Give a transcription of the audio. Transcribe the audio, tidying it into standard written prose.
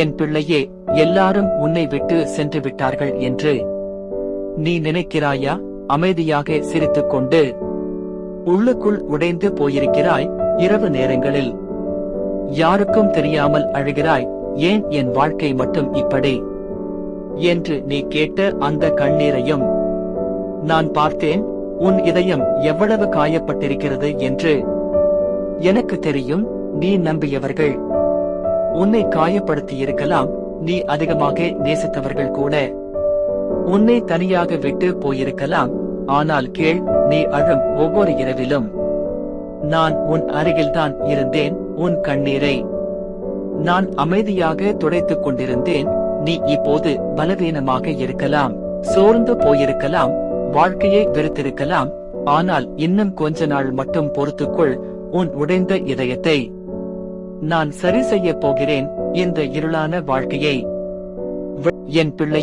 என் பிள்ளையே, எல்லாரும் உன்னை விட்டு சென்று விட்டார்கள் என்று நீ நினைக்கிறாயா? அமைதியாக சிரித்துக்கொண்டு உள்ளுக்குள் உடைந்து போயிருக்கிறாய். இரவு நேரங்களில் யாருக்கும் தெரியாமல் அழுகிறாய். ஏன் என் வாழ்க்கை மட்டும் இப்படி என்று நீ கேட்ட அந்த கண்ணீரையும் நான் பார்த்தேன். உன் இதயம் எவ்வளவு காயப்பட்டிருக்கிறது என்று எனக்கு தெரியும். நீ நம்பியவர்கள் உன்னை காயப்படுத்தியிருக்கலாம். நீ அதிகமாக நேசித்தவர்கள் கூட உன்னை தனியாக விட்டு போயிருக்கலாம். ஆனால் கேள், நீ அழும் ஒவ்வொரு இரவிலும் நான் உன் அருகில்தான் இருந்தேன். உன் கண்ணீரை நான் அமைதியாக துடைத்துக் கொண்டிருந்தேன். நீ இப்போது பலவீனமாக இருக்கலாம், சோர்ந்து போயிருக்கலாம், வாழ்க்கையை வெறுத்திருக்கலாம். ஆனால் இன்னும் கொஞ்ச நாள் மட்டும் பொறுத்துக்கொள். உன் உடைந்த இதயத்தை நான் சரி செய்ய போகிறேன். இந்த இருளான வாழ்க்கையை என் பிள்ளை